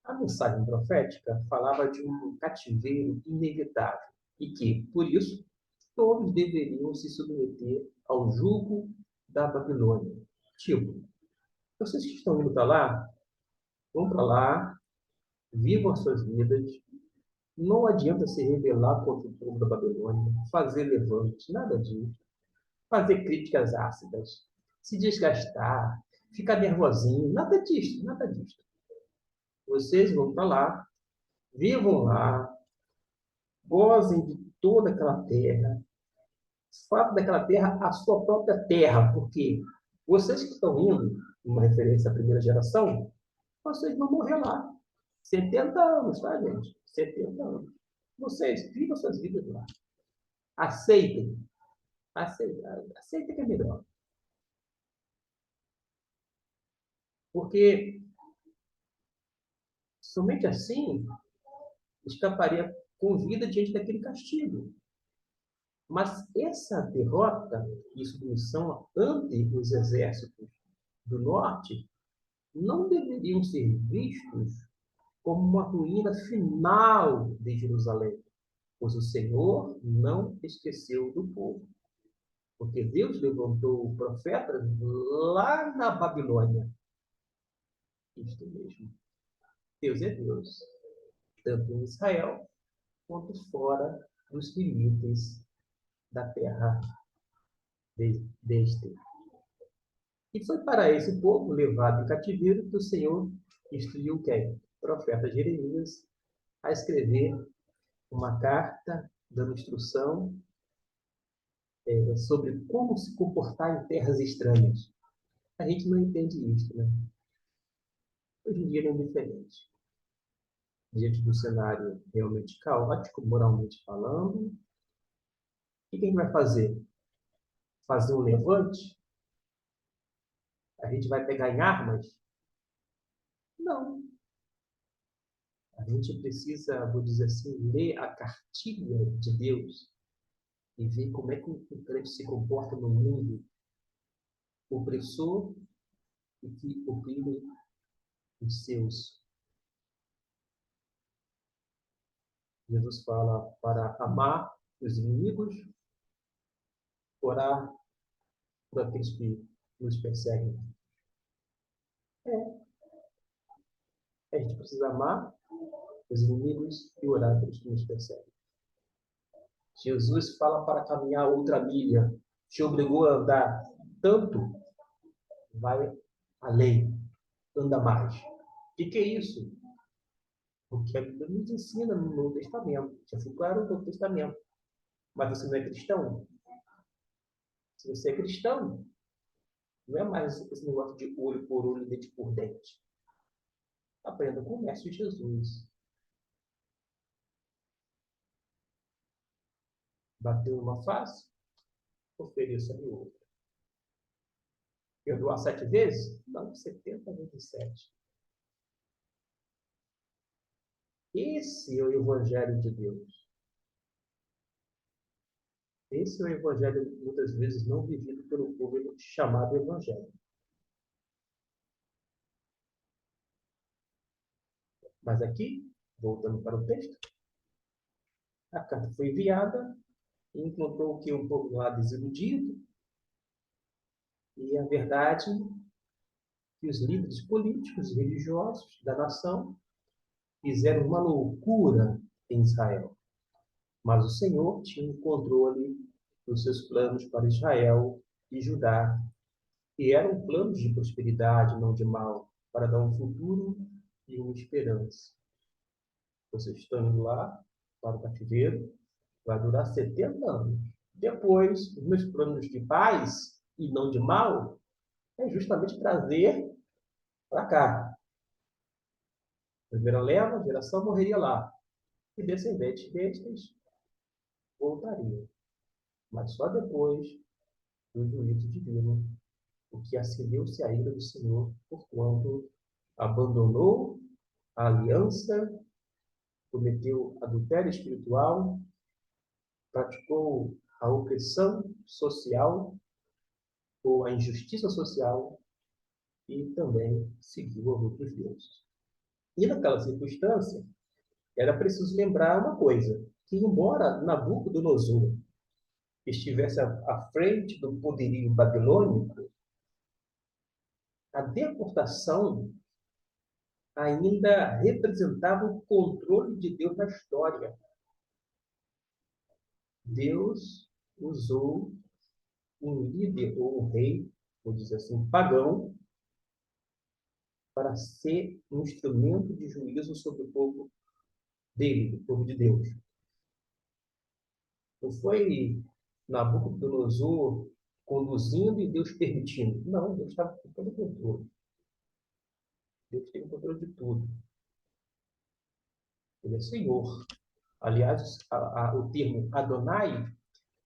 A mensagem profética falava de um cativeiro inevitável e que, por isso, todos deveriam se submeter ao jugo da Babilônia. Tipo, vocês que estão indo para lá, vão para lá, vivam as suas vidas, não adianta se rebelar contra o povo da Babilônia, fazer levante, nada disso, fazer críticas ácidas, se desgastar, ficar nervosinho, nada disso, nada disso. Vocês vão para lá, vivam lá, gozem de toda aquela terra, façam daquela terra a sua própria terra, porque vocês que estão indo, uma referência à primeira geração, vocês vão morrer lá. 70 anos, tá, gente? 70 anos. Vocês, vivam suas vidas lá. Aceitem. Aceitem que é melhor. Porque somente assim escaparia com vida diante daquele castigo. Mas essa derrota e submissão ante os exércitos do norte não deveriam ser vistos como uma ruína final de Jerusalém, pois o Senhor não esqueceu do povo. Porque Deus levantou profetas lá na Babilônia. Isto mesmo. Deus é Deus, tanto em Israel quanto fora dos limites da terra deste. E foi para esse povo levado em cativeiro que o Senhor instruiu quem? O profeta Jeremias a escrever uma carta dando instrução sobre como se comportar em terras estranhas. A gente não entende isso, né? Hoje em dia não é diferente. Diante do cenário realmente caótico, moralmente falando, o que a gente vai fazer? Fazer um levante? A gente vai pegar em armas? Não. A gente precisa, vou dizer assim, ler a cartilha de Deus e ver como é que o crente se comporta no mundo opressor e que oprime os seus. Jesus fala para amar os inimigos, orar por aqueles que nos perseguem. A gente precisa amar os inimigos e orar pelos que nos perseguem. Jesus fala para caminhar outra milha, te obrigou a andar tanto, vai além, anda mais. O que é isso? Porque a Bíblia nos ensina no Novo Testamento. Já foi claro no Novo Testamento. Mas você não é cristão? Se você é cristão, não é mais esse negócio de olho por olho, dente por dente. Aprenda com o Mestre Jesus. Bateu uma face, ofereça-lhe outra. Perdoar 7 vezes? Não, 70 vezes 7. Esse é o Evangelho de Deus. Esse é o Evangelho, muitas vezes, não vivido pelo povo chamado Evangelho. Mas aqui, voltando para o texto, a carta foi enviada e encontrou que o povo lá desiludido, e a verdade que os líderes políticos e religiosos da nação fizeram uma loucura em Israel. Mas o Senhor tinha o controle dos seus planos para Israel e Judá, e eram planos de prosperidade, não de mal, para dar um futuro e uma esperança. Vocês estão indo lá para o cativeiro, vai durar 70 anos. Depois, os meus planos de paz e não de mal é justamente trazer para cá. A primeira leva, a geração morreria lá. E descendentes destes voltariam. Mas só depois do juízo divino, o que acendeu-se a ira do Senhor, porquanto abandonou a aliança, cometeu adultério espiritual, praticou a opressão social ou a injustiça social e também seguiu a outros deuses. E naquela circunstância, era preciso lembrar uma coisa, que embora Nabucodonosor estivesse à frente do poderio babilônico, a deportação ainda representava o controle de Deus na história. Deus usou um líder ou um rei, vou dizer assim, pagão, para ser um instrumento de juízo sobre o povo dele, o povo de Deus. Não foi Nabucodonosor conduzindo e Deus permitindo. Não, Deus estava com todo o controle. Deus tem o controle de tudo. Ele é Senhor. Aliás, o termo Adonai,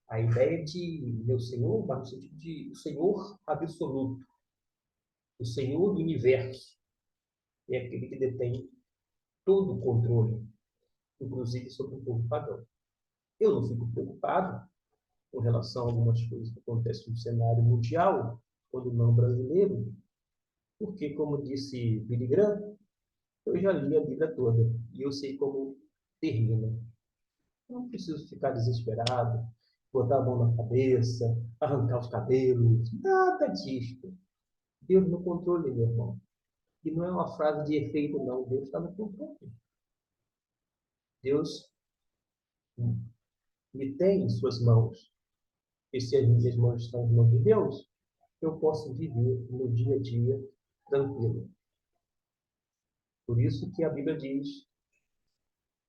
a ideia de meu Senhor, vai no sentido de o Senhor absoluto, o Senhor do universo. É aquele que detém todo o controle, inclusive sobre o povo pagão. Eu não fico preocupado com relação a algumas coisas que acontecem no cenário mundial, quando não brasileiro, porque, como disse Billy Graham, eu já li a Bíblia toda e eu sei como termina. Não preciso ficar desesperado, botar a mão na cabeça, arrancar os cabelos, nada disso. Deus no controle, meu irmão. E não é uma frase de efeito, não. Deus está no controle. Deus me tem em suas mãos. E se as minhas mãos estão nas mãos de Deus, eu posso viver no dia a dia tranquilo. Por isso que a Bíblia diz: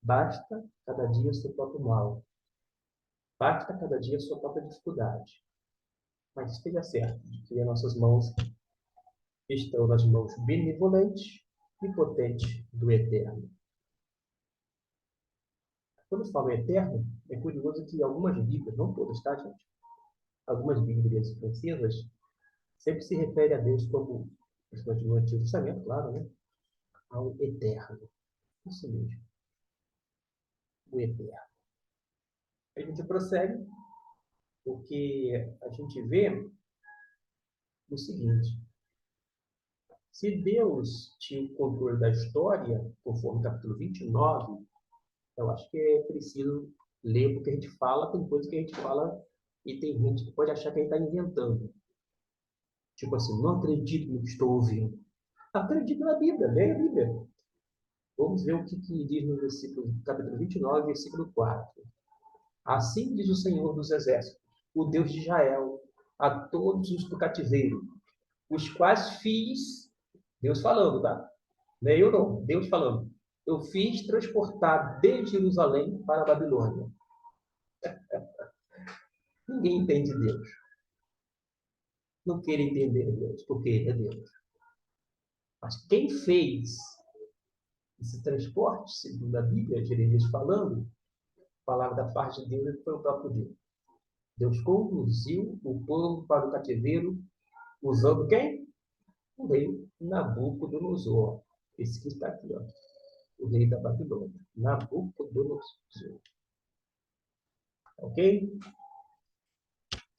basta cada dia o seu próprio mal. Basta cada dia a sua própria dificuldade. Mas esteja certo de que as nossas mãos estão nas mãos benevolentes e potentes do Eterno. Quando falo eterno, é curioso que algumas Bíblias, não todas, tá, gente? Algumas Bíblias francesas sempre se refere a Deus como, principalmente no Antigo Testamento, claro, né? ao eterno. Isso mesmo, o eterno. A gente prossegue, porque a gente vê o seguinte: se Deus tinha o controle da história, conforme o capítulo 29, eu acho que é preciso ler, porque a gente fala, tem coisas que a gente fala e tem gente que pode achar que a gente está inventando. Tipo assim, não acredito no que estou ouvindo. Acredito na Bíblia, leia a Bíblia. Vamos ver o que diz no versículo, capítulo 29, versículo 4. Assim diz o Senhor dos Exércitos, o Deus de Israel, a todos os do cativeiro, os quais fiz, Deus falando, tá? Não é eu não, Deus falando. Eu fiz transportar de Jerusalém para a Babilônia. Ninguém entende Deus. Não quer entender Deus, porque Ele é Deus. Mas quem fez esse transporte, segundo a Bíblia, Jeremias falando, palavra da parte de Deus, foi o próprio Deus. Deus conduziu o povo para o cativeiro usando quem? O rei Nabucodonosor. Esse que está aqui, ó. O rei da Babilônia. Nabucodonosor. Ok?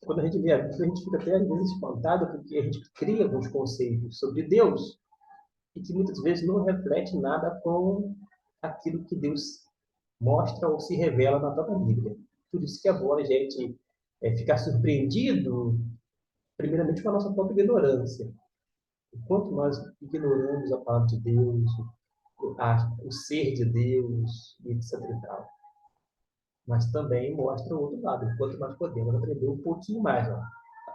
Quando a gente lê a Bíblia, a gente fica até às vezes espantado, porque a gente cria alguns conceitos sobre Deus e que muitas vezes não reflete nada com aquilo que Deus mostra ou se revela na própria Bíblia. Por isso que é bom a gente ficar surpreendido, primeiramente, com a nossa própria ignorância. E quanto nós ignoramos a palavra de Deus, o ser de Deus, e etc. e tal. Mas também mostra o outro lado, quanto nós podemos aprender um pouquinho mais, ó.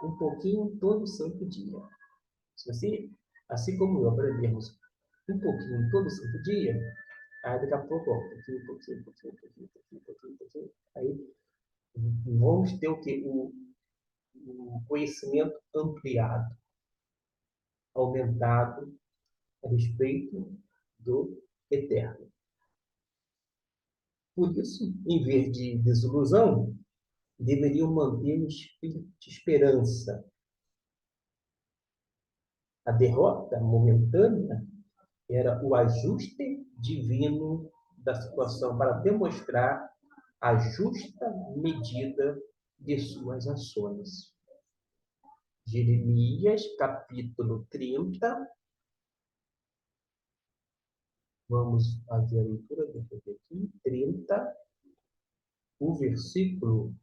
Um pouquinho todo santo dia. Se você, assim como eu, aprendermos um pouquinho todo santo dia, aí daqui a pouco, ó, pouquinho, aí vamos ter o quê? O conhecimento ampliado, aumentado a respeito do eterno. Por isso, em vez de desilusão, deveriam manter um espírito de esperança. A derrota momentânea era o ajuste divino da situação para demonstrar a justa medida de suas ações. Jeremias, capítulo 30. Vamos fazer a leitura do aqui. 30. O versículo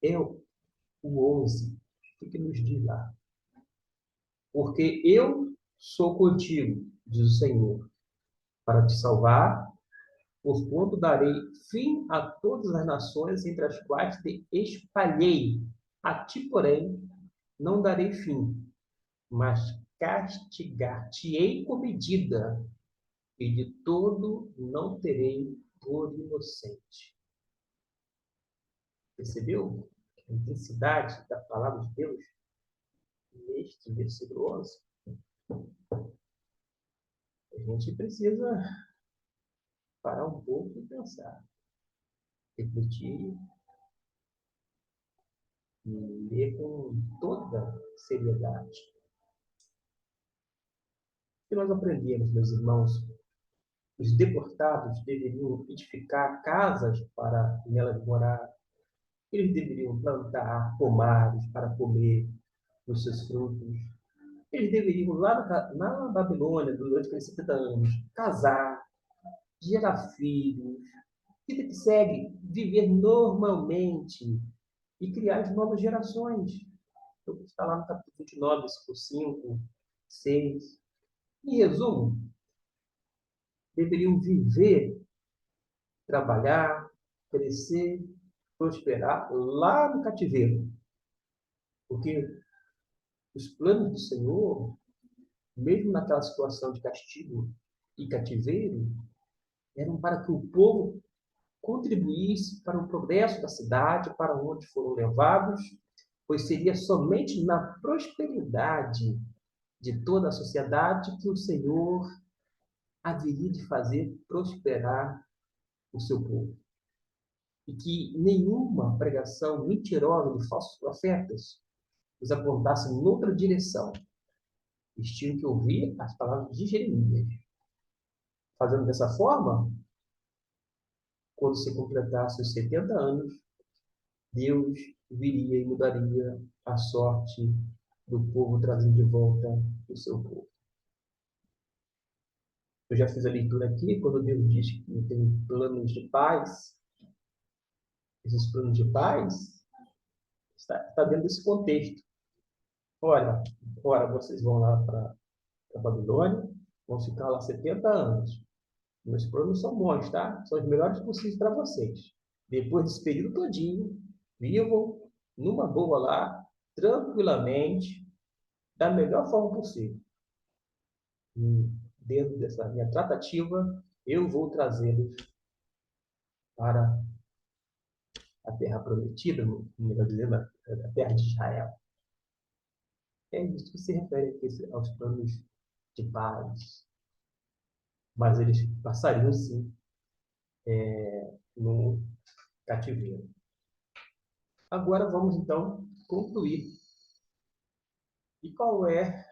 é o 11. O que nos diz lá? Porque eu sou contigo, diz o Senhor, para te salvar, porquanto darei fim a todas as nações entre as quais te espalhei. A ti, porém, não darei fim, mas castigar-te-ei com medida, e de todo não terei por inocente. Percebeu a intensidade da palavra de Deus neste versículo 11? A gente precisa parar um pouco e pensar, refletir e ler com toda seriedade. O que nós aprendemos, meus irmãos? Os deportados deveriam edificar casas para nelas morar. Eles deveriam plantar pomares para comer os seus frutos. Eles deveriam, lá na Babilônia, durante aqueles 70 anos, casar, gerar filhos, vida que segue, viver normalmente e criar as novas gerações. Está lá no capítulo 29, versículo 5, 6. Em resumo, deveriam viver, trabalhar, crescer, prosperar lá no cativeiro. Porque os planos do Senhor, mesmo naquela situação de castigo e cativeiro, eram para que o povo contribuísse para o progresso da cidade, para onde foram levados, pois seria somente na prosperidade de toda a sociedade que o Senhor haveria de fazer prosperar o seu povo. E que nenhuma pregação mentirosa de falsos profetas nos apontasse noutra direção, Eles tinham que ouvir as palavras de Jeremias. Fazendo dessa forma, quando se completasse os 70 anos, Deus viria e mudaria a sorte do povo, trazendo de volta o seu povo. Eu já fiz a leitura aqui, quando Deus diz que tem planos de paz. Esses planos de paz está dentro desse contexto. Olha, ora, vocês vão lá para a Babilônia, vão ficar lá 70 anos. Meus planos são bons, tá? São os melhores possíveis para vocês. Depois desse período todinho, vivam numa boa lá, tranquilamente, da melhor forma possível. E dentro dessa minha tratativa, eu vou trazê-los para a terra prometida, melhor dizendo, a terra de Israel. É isso que se refere aqui aos planos de paz. Mas eles passariam, sim, no cativeiro. Agora vamos, então, concluir. E qual é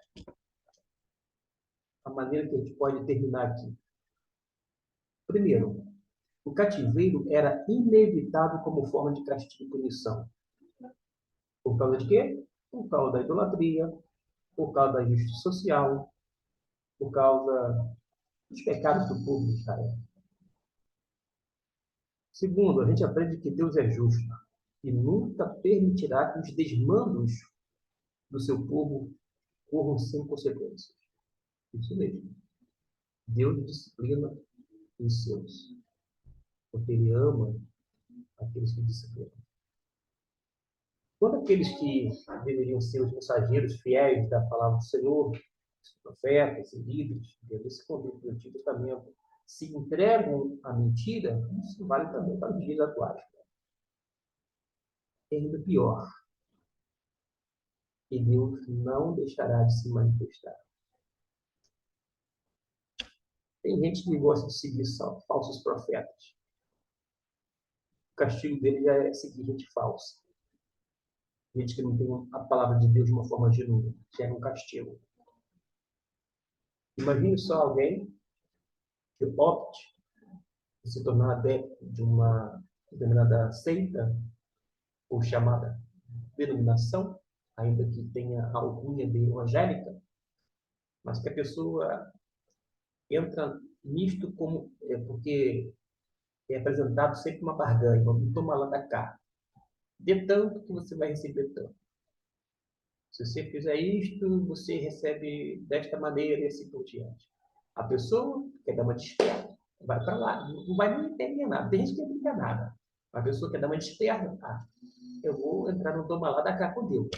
a maneira que a gente pode terminar aqui? Primeiro, o cativeiro era inevitável como forma de castigo e punição. Por causa de quê? Por causa da idolatria, por causa da injustiça social, por causa dos pecados do povo de Israel. Segundo, a gente aprende que Deus é justo e nunca permitirá que os desmandos do seu povo corram sem consequências. Isso mesmo. Deus disciplina os seus, porque Ele ama aqueles que disciplinam. Quando aqueles que deveriam ser os mensageiros fiéis da palavra do Senhor, os profetas e líderes, desse contexto do Antigo Testamento, se entregam à mentira, isso vale também para os dias atuais. É ainda pior, e Deus não deixará de se manifestar. Tem gente que gosta de seguir falsos profetas. O castigo dele já é seguir gente falsa. Gente que não tem a palavra de Deus de uma forma genuína, já é um castigo. Imagine só alguém que opte por se tornar adepto de uma determinada seita ou chamada denominação, ainda que tenha a alcunha de evangélica, mas que a pessoa entra nisto como porque é apresentado sempre uma barganha, vamos tomar lá da cá. Dê tanto que você vai receber tanto. Se você fizer isto, você recebe desta maneira e assim por diante. A pessoa quer dar uma desperta, vai para lá, não vai nem entender nada. Tem gente que não entende nada. A pessoa quer dar uma desperta, eu vou entrar no toma lá da cá com Deus.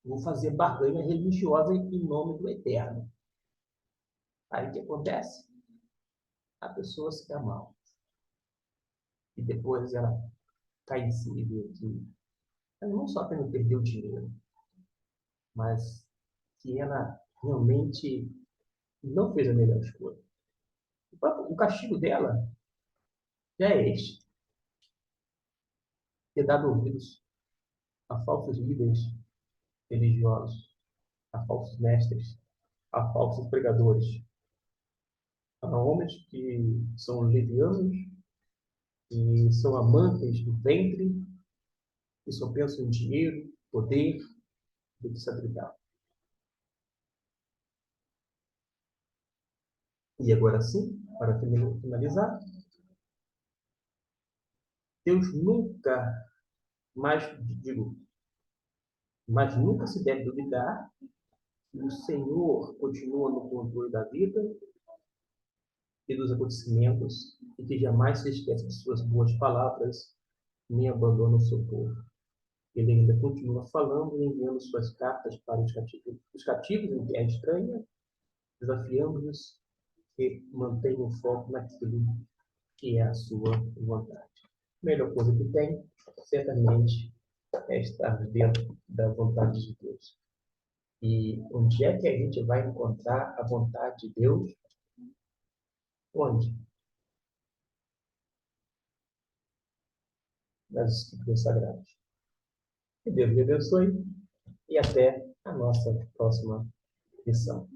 Vou fazer barganha religiosa em nome do Eterno. Aí o que acontece? A pessoa se dá mal. E depois ela cai em si e vê que ela não só apenas perdeu o dinheiro, mas que ela realmente não fez a melhor escolha. O castigo dela já é este: ter dado ouvidos a falsos líderes religiosos, a falsos mestres, a falsos pregadores, a homens que são levianos, que são amantes do ventre, que só pensam em dinheiro, poder, do que se aplicar. E agora sim, para finalizar, Deus nunca, mais digo, mas nunca se deve duvidar que o Senhor continua no controle da vida e dos acontecimentos e que jamais se esquece de suas boas palavras nem abandona o seu povo. Ele ainda continua falando e enviando suas cartas para os cativos em terra estranha, desafiando-os que mantenham o foco naquilo que é a sua vontade. A melhor coisa que tem, certamente, é estar dentro da vontade de Deus. E onde é que a gente vai encontrar a vontade de Deus? Onde? Nas Escrituras Sagradas. Que Deus me abençoe e até a nossa próxima lição.